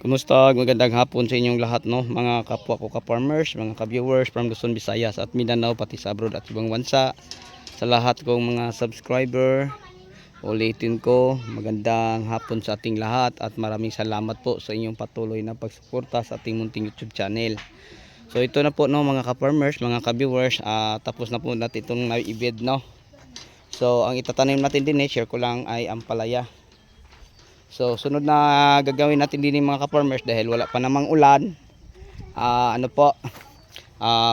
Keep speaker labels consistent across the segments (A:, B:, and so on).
A: Kumusta? Magandang hapon sa inyong lahat, no? Mga kapwa ko ka-farmers, mga ka-viewers from Luzon, Visayas at Mindanao, pati sa abroad at ibang bansa. Sa lahat kong mga subscriber, ulitin ko, magandang hapon sa ating lahat at maraming salamat po sa inyong patuloy na pagsuporta sa ating munting YouTube channel. So ito na po, no, mga ka-farmers, mga ka-viewers, tapos na po natin itong naibid, no? So ang itatanim natin din, share ko lang, ay ampalaya. So sunod na gagawin natin din mga ka-farmers, dahil wala pa namang ulan,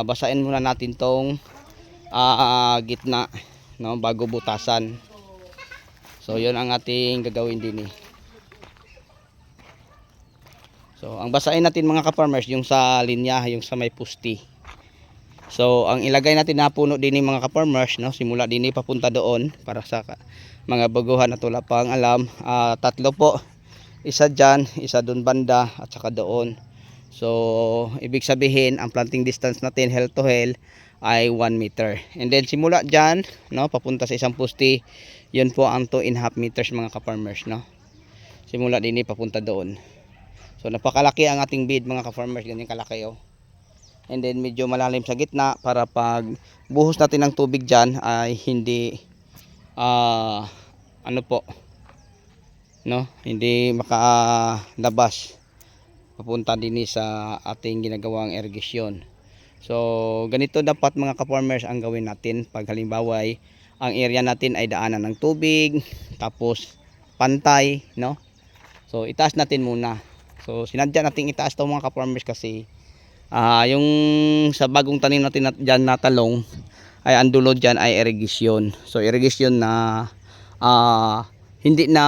A: basain muna natin tong gitna, no, bago butasan. So yun ang ating gagawin din eh. So ang basain natin mga ka-farmers, yung sa linya, yung sa may pusti. So ang ilagay natin na puno din mga ka-farmers, no, simula din papunta doon para sa mga baguhan at wala pang alam, tatlo po. Isa dyan, isa doon banda, at saka doon. So ibig sabihin ang planting distance natin hell to hell ay 1 meter. And then simula dyan, no, papunta sa isang pusti, yun po ang 2.5 meters mga ka-farmers, no. Simula din papunta doon. So napakalaki ang ating bed mga ka-farmers, ganyan kalaki oh. And then medyo malalim sa gitna para pag buhos natin ng tubig dyan ay hindi hindi makalabas papunta din sa ating ginagawang irrigation. So ganito dapat mga ka-farmers ang gawin natin pag halimbawa ay ang area natin ay daanan ng tubig tapos pantay, no. So itaas natin muna. So sinadya natin itaas to mga ka-farmers kasi yung sa bagong tanim natin dyan na talong ay ang dulo dyan ay irrigation. So irrigation na hindi na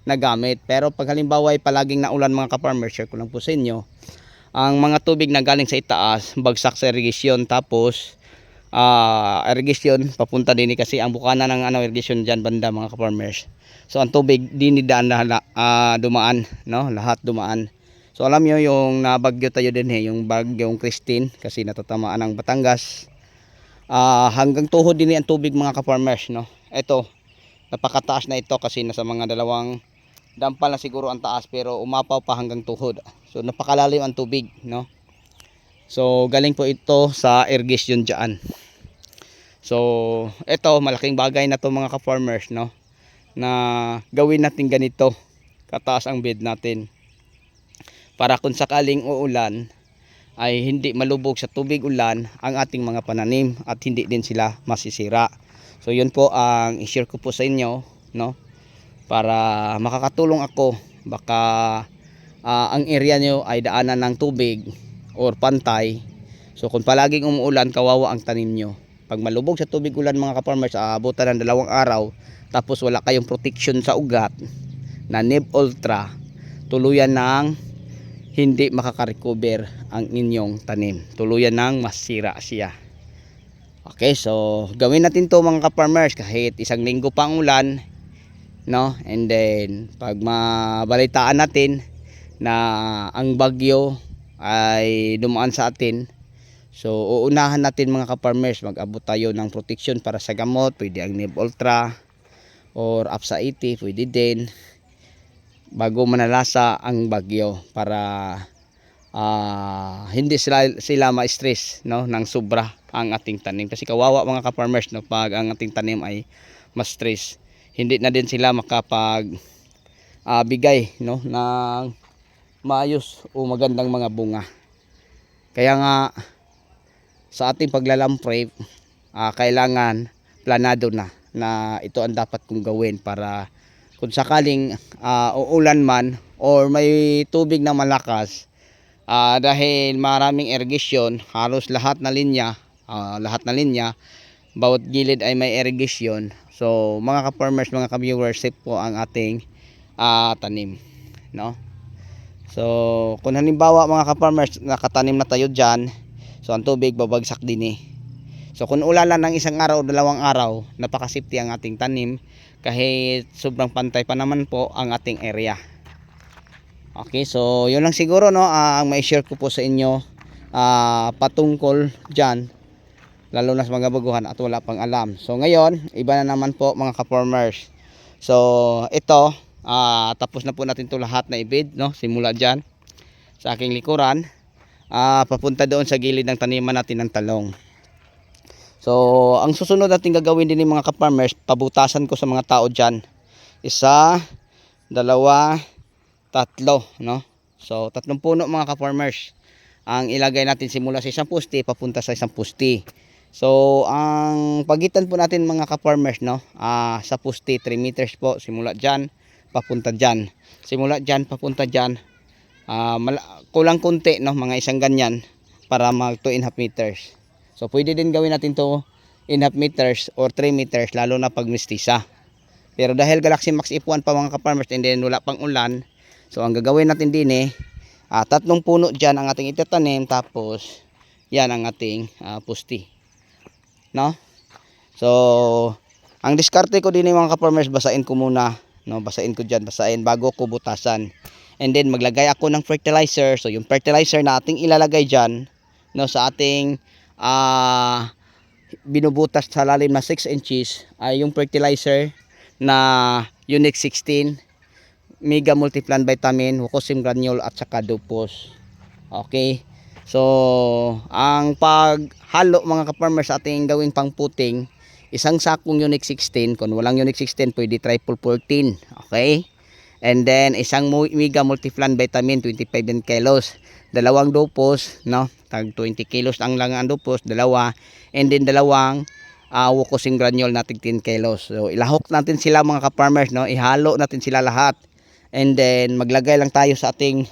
A: nagamit. Pero pag halimbawa ay palaging naulan mga ka-farmers, share ko lang po sa inyo, ang mga tubig na galing sa itaas bagsak sa irrigation, tapos irrigation papunta din kasi ang bukana ng irrigation dyan banda mga ka-farmers. So ang tubig dinidaan na dumaan, no, lahat dumaan. So alam nyo yung nabagyo tayo din yung bagyong Christine kasi natatamaan ng Batangas, hanggang tuhod din ang tubig mga ka-farmers, no. Ito napakataas na ito kasi nasa mga 2 dampal na siguro ang taas, pero umapaw pa hanggang tuhod. So napakalalim ang tubig, no. So galing po ito sa irrigation dyan. So ito malaking bagay na to mga ka-farmers, no, na gawin natin ganito kataas ang bed natin para kung sakaling uulan ay hindi malubog sa tubig ulan ang ating mga pananim at hindi din sila masisira. So yun po ang i-share ko po sa inyo, no, para makakatulong ako. Baka ang area nyo ay daanan ng tubig or pantay. So kung palaging umuulan, kawawa ang tanim nyo. Pag malubog sa tubig ulan mga ka-farmers, aabutan ng 2 araw, tapos wala kayong protection sa ugat na Neb Ultra, tuluyan ng hindi makaka-recover ang inyong tanim, tuluyan ng masira siya. Okay, so gawin natin to mga ka-farmers kahit 1 linggo pa ang ulan, no. And then pag mabalitaan natin na ang bagyo ay dumaan sa atin, so uunahan natin mga ka-farmers, mag-abot tayo ng protection para sa gamot. Pwede ang Neb Ultra or Apsa 80, pwede din bago manalasa ang bagyo para hindi sila ma-stress, no, ng sobra ang ating tanim. Kasi kawawa mga ka-farmers, no, pag ang ating tanim ay ma-stress, hindi na din sila makapag bigay, no, ng maayos o magandang mga bunga. Kaya nga sa ating paglalampre, kailangan planado na ito ang dapat kong gawin para kung sakaling uulan man or may tubig na malakas, dahil maraming irrigation, halos lahat na linya, bawat gilid ay may irrigation. So mga ka-farmers, mga ka-viewers, safe po ang ating tanim, no. So kung halimbawa mga ka-farmers nakatanim na tayo dyan, so ang tubig babagsak din eh. So kung ulalan ng 1 araw o 2 araw, napaka-safety ang ating tanim kahit sobrang pantay pa naman po ang ating area. Okay, so yun lang siguro, no, ang mai-share ko po sa inyo patungkol dyan, lalo na sa mga baguhan at wala pang alam. So ngayon iba na naman po mga ka-farmers. So ito Tapos na po natin to lahat na ibid, no? Simula dyan sa aking likuran, papunta doon sa gilid ng taniman natin ng talong. So ang susunod natin gagawin din ng mga ka-farmers, pabutasan ko sa mga tao dyan. 1, 2, 3, no? So 3 puno mga ka-farmers ang ilagay natin simula sa isang puste papunta sa isang puste. So ang pagitan po natin mga ka-farmers, no, sa puste 3 meters po, simula dyan papunta dyan, simula dyan papunta dyan, kulang kunti, no, mga isang ganyan para mag 2.5 meters. So pwede din gawin natin to 2.5 meters or 3 meters, lalo na pag mistisa. Pero dahil Galaxy Max F1 pa mga ka-farmers and then wala pang ulan, so ang gagawin natin din 3 puno dyan ang ating itatanim, tapos yan ang ating pusti, no? So ang diskarte ko din mga ka-farmers, basain ko muna, no? Basain ko dyan, basain bago ko butasan, and then maglagay ako ng fertilizer. So yung fertilizer na ating ilalagay dyan, no, sa ating binubutas sa lalim na 6 inches ay yung fertilizer na Unique 16 Mega Multiplant Vitamin, Hucosim Granule at saka Dupos. Okay, so ang paghalo mga ka-farmers sa ating gawing pangputing, isang sakong Unique 16, kung walang Unique 16 pwede triple 14. Okay, and then isang Mega Multiplant Vitamin 25 kilos, 2 Dupos, no, tag 20 kilos ang lang ang Dupos, 2, and then 2 Hucosim Granule na 10 kilos. So ilahok natin sila mga ka-farmers, no, ihalo natin sila lahat. And then maglagay lang tayo sa ating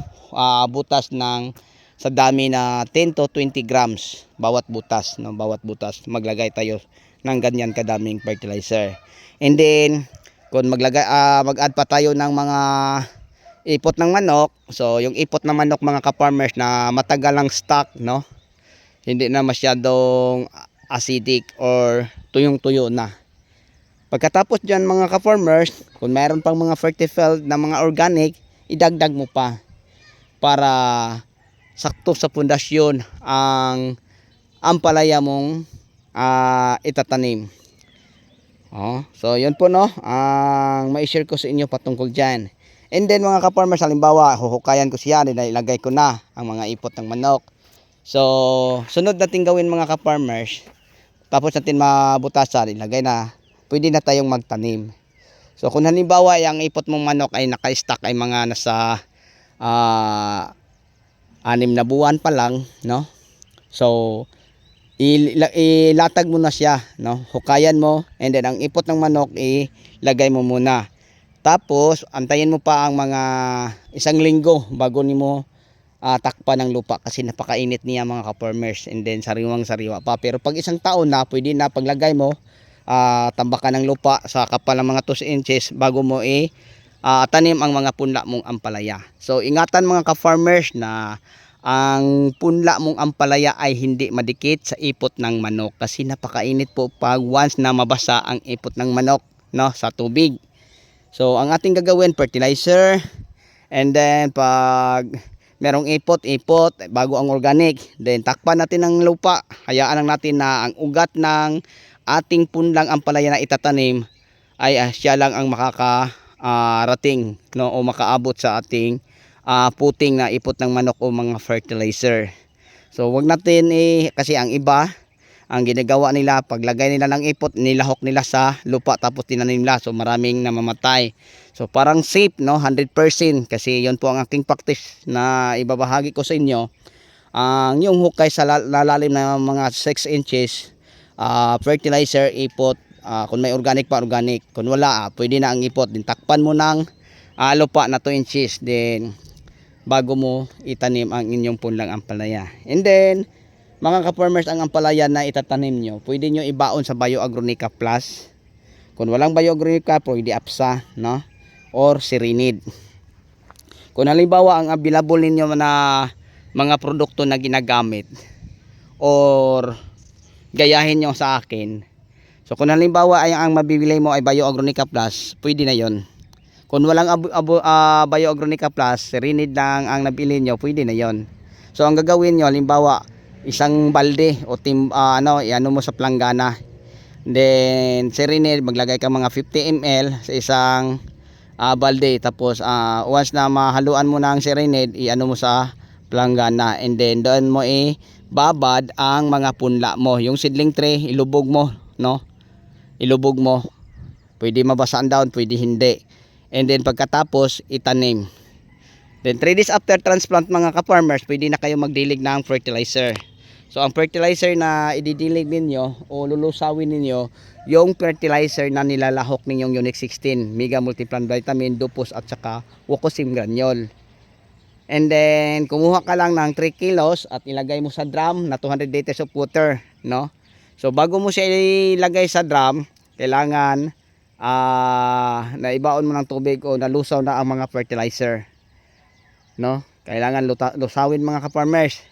A: butas ng sa dami na 10 to 20 grams bawat butas, no, bawat butas maglagay tayo ng ganyan kadaming fertilizer. And then kung mag-add pa tayo ng mga ipot ng manok. So yung ipot ng manok mga ka-farmers na matagal ang stock, no, hindi na masyadong acidic or tuyong-tuyo na. Pagkatapos dyan mga ka-farmers, kung mayroon pang mga fertilizer na mga organic, idagdag mo pa para sakto sa pundasyon ang ampalaya mong itatanim. So yun po, no, ang mai-share ko sa inyo patungkol dyan. And then mga ka-farmers, halimbawa huhukayan ko siya, ilagay ko na ang mga ipot ng manok. So sunod natin gawin mga ka-farmers, tapos natin mabutasan, ilagay na, pwede na tayong magtanim. So kung halimbawa ang ipot mong manok ay naka-stack ay mga nasa 6 na buwan pa lang, no, so ilatag mo na siya, no, hukayan mo, and then ang ipot ng manok ilagay mo muna. Tapos antayin mo pa ang mga 1 linggo bago nimo takpan ng lupa, kasi napakainit niya mga ka-farmers, and then sariwang sariwa pa. Pero pag 1 taon na, pwede na paglagay mo, tambakan ng lupa sa kapal ng mga 2 inches bago mo tanim ang mga punla mong ampalaya. So ingatan mga ka-farmers na ang punla mong ampalaya ay hindi madikit sa ipot ng manok, kasi napakainit po pag once na mabasa ang ipot ng manok, no, sa tubig. So ang ating gagawin, fertilizer, and then pag merong ipot bago ang organic, then takpan natin ng lupa, hayaan lang natin na ang ugat ng ating punlang ampalaya na itatanim ay siya lang ang makakarating, no, o makaabot sa ating puting na ipot ng manok o mga fertilizer. So wag natin kasi ang iba, ang ginagawa nila, paglagay nila ng ipot, nilahok nila sa lupa tapos tinanim nila, so maraming namamatay. So parang safe, no, 100%, kasi yon po ang aking practice na ibabahagi ko sa inyo. Ang yung hukay sa lalalim na mga 6 inches, fertilizer, ipot, kung may organic pa organic, kung wala pwede na ang ipot, din takpan mo ng lupa na 2 inches din bago mo itanim ang inyong punlang ampalaya. And then mga ka-farmers, ang ampalaya na itatanim nyo, pwede nyo ibaon sa Bioagronica Plus. Kung walang Bioagronica, pwede APSA, no, or Serenade. Kung halimbawa ang available ninyo na mga produkto na ginagamit, or gayahin nyo sa akin. So kung halimbawa ay ang mabibili mo ay Bioagronica Plus, pwede na yon. Kung walang Bioagronica Plus, Serenade lang ang nabili nyo, pwede na yon. So ang gagawin nyo, halimbawa 1 balde o iano mo sa planggana, then Serenade maglagay ka mga 50 ml sa isang balde. Tapos once na mahaluan mo na ang serenade, i-ano mo sa planggana, and then doon mo babad ang mga punla mo. Yung seedling tray ilubog mo, no? Ilubog mo. Pwede mabasa ang daon, pwede hindi. And then pagkatapos itanim. Then 3 days after transplant mga ka-farmers, pwede na kayo magdilig ng fertilizer. So ang fertilizer na ididilig ninyo o lulusawin ninyo, yung fertilizer na nilalahok ninyong Unique 16, Mega Multiplant Vitamin, Dupos at saka Wucosim Granule. And then kumuha ka lang ng 3 kilos at ilagay mo sa drum na 200 liters of water, no? So bago mo siya ilagay sa drum, kailangan na ibaon mo ng tubig o nalusaw na ang mga fertilizer, no? Kailangan lusawin mga ka-farmers.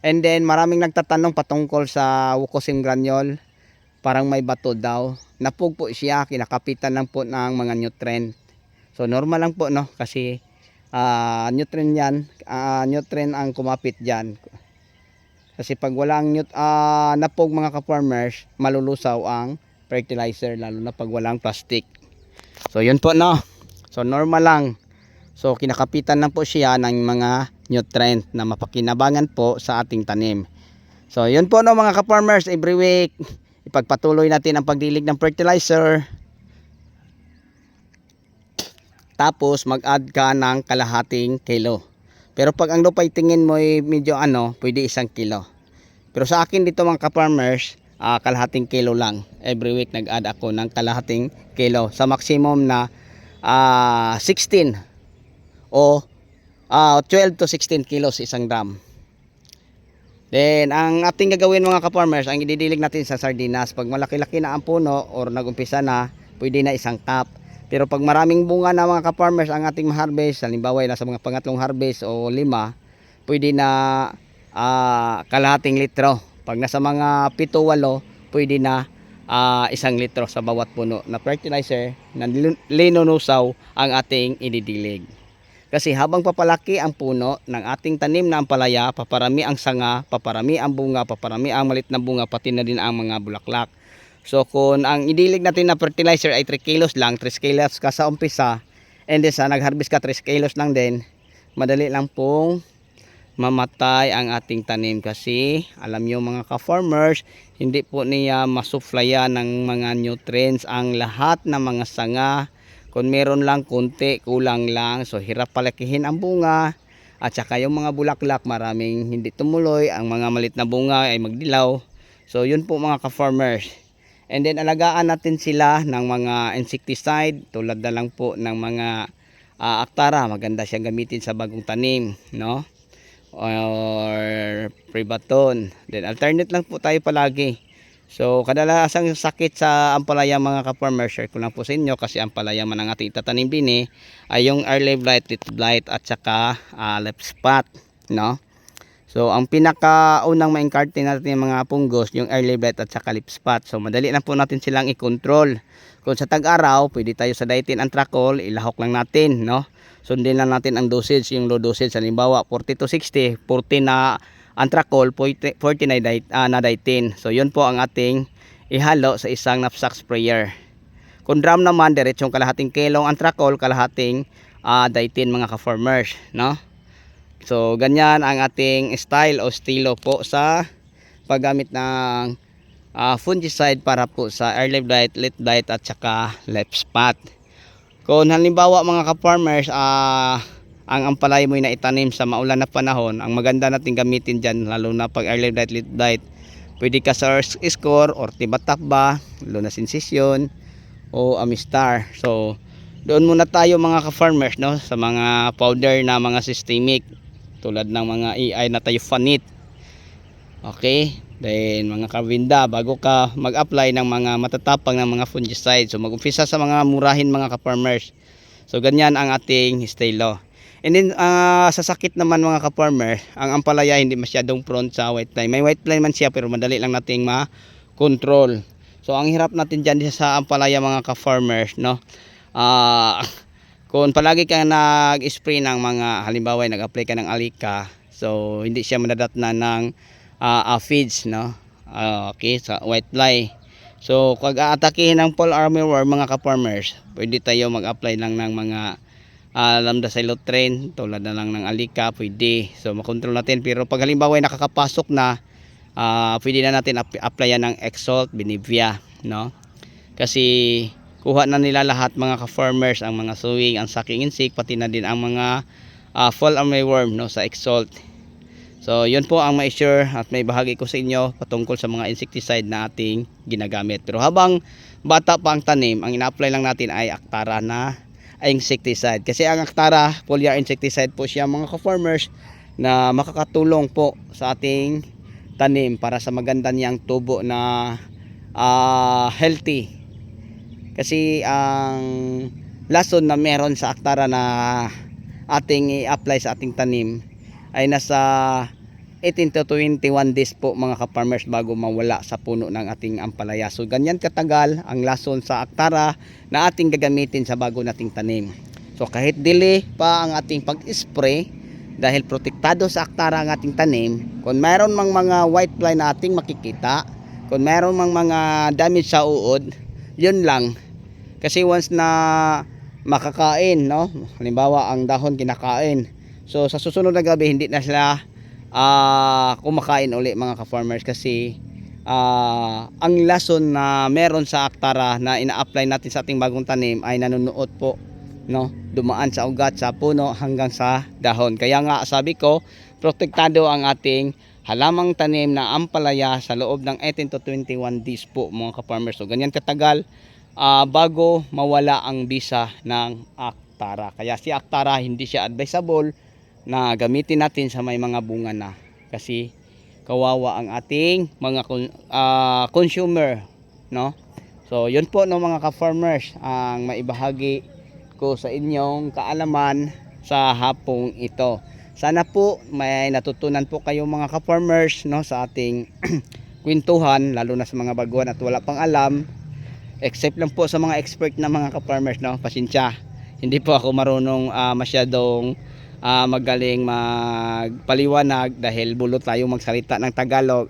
A: And then maraming nagtatanong patungkol sa Wucosim Granule, parang may bato daw. Napug po siya, kinakapitan lang po ng mga nutrient. So normal lang po, no? Kasi nutrient yan, nutrient ang kumapit dyan. Kasi pag walang napog mga ka-farmers, malulusaw ang fertilizer, lalo na pag walang plastic. So yun po, no? So normal lang. So kinakapitan lang po siya ng mga nutrient na mapakinabangan po sa ating tanim. So yun po, no mga ka-farmers, every week ipagpatuloy natin ang pagdilig ng fertilizer. Tapos mag-add ka ng kalahating kilo. Pero pag ang lupay tingin mo ay medyo pwede 1 kilo. Pero sa akin dito mga ka-farmers, kalahating kilo lang. Every week nag-add ako ng kalahating kilo sa maximum na 16 o 12 to 16 kilos isang drum. Then ang ating gagawin mga ka-farmers, ang ididilig natin sa sardinas. Pag malaki-laki na ang puno or nag-umpisa na, pwede na 1 cup. Pero pag maraming bunga na mga ka-farmers ang ating ma-harvest, halimbawa nasa mga pangatlong harvest o 5, pwede na kalahating litro. Pag nasa mga 7-8, pwede na 1 litro sa bawat puno na fertilizer na linunusaw ang ating ididilig. Kasi habang papalaki ang puno ng ating tanim na ampalaya, paparami ang sanga, paparami ang bunga, paparami ang malit na bunga, pati na din ang mga bulaklak. So kung ang idilig natin na fertilizer ay 3 kilos lang, 3 kilos ka sa umpisa, and then sa nag-harvest ka 3 kilos lang din, madali lang pong mamatay ang ating tanim. Kasi alam nyo mga ka-farmers, hindi po niya masuflyan ng mga nutrients ang lahat ng mga sanga. Kung meron lang konti, kulang lang, so hirap palakihin ang bunga. At saka yung mga bulaklak maraming hindi tumuloy, ang mga malit na bunga ay magdilaw. So yun po mga ka-farmers. And then alagaan natin sila ng mga insecticide, tulad na lang po ng mga Actara. Maganda siyang gamitin sa bagong tanim, no? Or Prebaton. Then alternate lang po tayo palagi. So kadalasang sakit sa ampalaya mga ka-farmers, share ko lang po sa inyo, kasi ampalaya man ang ating itatanim din ay yung early blight, late blight at saka leaf spot, no? So ang pinakaunang ma-encarte natin yung mga punggos, yung early blight at saka leaf spot. So madali lang po natin silang i-control. Kung sa tag-araw, pwede tayo sa Daitin Anthracol, ilahok lang natin, no? Sundin lang natin ang dosage, yung low dosage. Halimbawa 40 to 60, 40 na Anthracol, 40 na Daitin. So yun po ang ating ihalo sa isang knapsack sprayer. Kung drum naman, diretsong kalahating kilong Anthracol, kalahating Daitin mga ka-farmers, no? So ganyan ang ating style o estilo po sa paggamit ng fungicide para po sa early blight, late blight at saka leaf spot. Kung halimbawa mga ka-farmers, ang ampalaya mo na itanim sa maulan na panahon, ang maganda natin gamitin dyan, lalo na pag early blight, late blight, pwede ka sa score or tibatapa, luna sensation o amistar. So doon muna tayo mga ka-farmers, no, sa mga powder na mga systemic, tulad ng mga AI na tayo fanit. Okay, then mga kavinda, bago ka mag-apply ng mga matatapang ng mga fungicide, so mag-umpisa sa mga murahin mga ka-farmers. So ganyan ang ating estilo. And then sa sakit naman mga ka-farmer, ang ampalaya hindi masyadong prone sa white fly. May white fly man siya pero madali lang nating ma-control. So ang hirap natin dyan sa ampalaya mga ka-farmers, no? Kung palagi kang nag-spray ng mga, halimbawa nag-apply ka ng alika, so hindi siya madadatnan ng aphids, no? Okay, sa white fly. So kung aatakihin ng fall armyworm mga ka-farmers, pwede tayo mag-apply lang ng mga lambda-cyhalothrin tulad na lang ng alika, pwede. So makontrol natin, pero pag halimbawa ay nakakapasok na, pwede na natin applyan ng Exalt, Benevia, no? Kasi kuha na nila lahat mga ka-farmers, ang mga suwing, ang sucking insect, pati na din ang mga fall armyworm, no, sa Exalt. So yun po ang ma-share at may bahagi ko sa inyo patungkol sa mga insecticide na ating ginagamit. Pero habang bata pa ang tanim, ang ina-apply lang natin ay Actara na insecticide. Kasi ang Actara foliar insecticide po siya mga ka-farmers na makakatulong po sa ating tanim para sa maganda niyang tubo na healthy. Kasi ang lason na meron sa Actara na ating i-apply sa ating tanim ay nasa 18 to 21 days po mga ka-farmers bago mawala sa puno ng ating ampalaya. So ganyan katagal ang lason sa Actara na ating gagamitin sa bago nating tanim. So kahit delay pa ang ating pag-spray, dahil protektado sa Actara ang ating tanim, kung mayroon mang mga white fly na ating makikita, kung mayroon mang mga damage sa uod, yun lang. Kasi once na makakain, no, halimbawa ang dahon kinakain, so sa susunod na gabi hindi na sila kumakain uli mga ka-farmers. Kasi ang lason na meron sa Actara na ina-apply natin sa ating bagong tanim ay nanunuot po, no, dumaan sa ugat, sa puno hanggang sa dahon. Kaya nga sabi ko, protektado ang ating halamang tanim na ampalaya sa loob ng 18 to 21 days po mga ka-farmers. So ganyan katagal bago mawala ang bisa ng Actara. Kaya si Actara hindi siya advisable na gamitin natin sa may mga bunga na, kasi kawawa ang ating mga consumer, no? So yun po, no, mga ka-farmers, ang maibahagi ko sa inyong kaalaman sa hapong ito. Sana po may natutunan po kayo mga ka-farmers, no, sa ating kwentuhan, lalo na sa mga baguhan at wala pang alam, except lang po sa mga expert na mga ka-farmers, no, pasensya, hindi po ako marunong masyadong magaling magpaliwanag dahil bulot tayo magsalita ng Tagalog.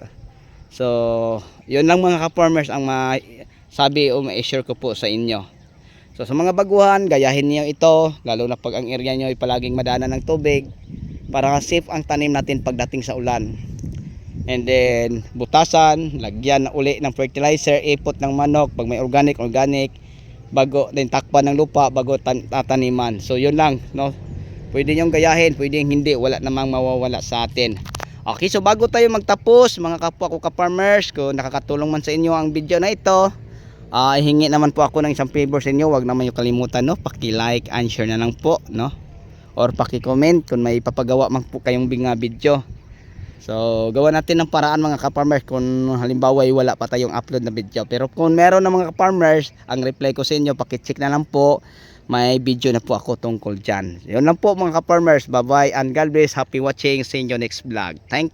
A: So yun lang mga ka-farmers ang sabi o ma-share ko po sa inyo. So sa mga baguhan, gayahin niyo ito, lalo na pag ang area nyo ay palaging madana ng tubig, para safe ang tanim natin pagdating sa ulan. And then butasan, lagyan na uli ng fertilizer, ipot ng manok pag may organic, bago din takpan ng lupa bago tataniman. So yun lang, no, pwede nyong gayahin, pwede hindi, wala namang mawawala sa atin. Okay, so bago tayo magtapos mga kapwa ko ka-farmers, kung nakakatulong man sa inyo ang video na ito, hingi naman po ako ng isang favor sa inyo. Huwag naman yung kalimutan, no, paki-like and share na lang po, no, or paki-comment kung may papagawa man po kayong video. So gawa natin ng paraan mga ka-farmers kung halimbawa ay wala pa tayong upload na video. Pero kung meron na mga ka-farmers, ang reply ko sa inyo, paki-check na lang po, may video na po ako tungkol dyan. Yun lang po mga ka-farmers, bye bye and God bless, happy watching, see you next vlog. Thank you.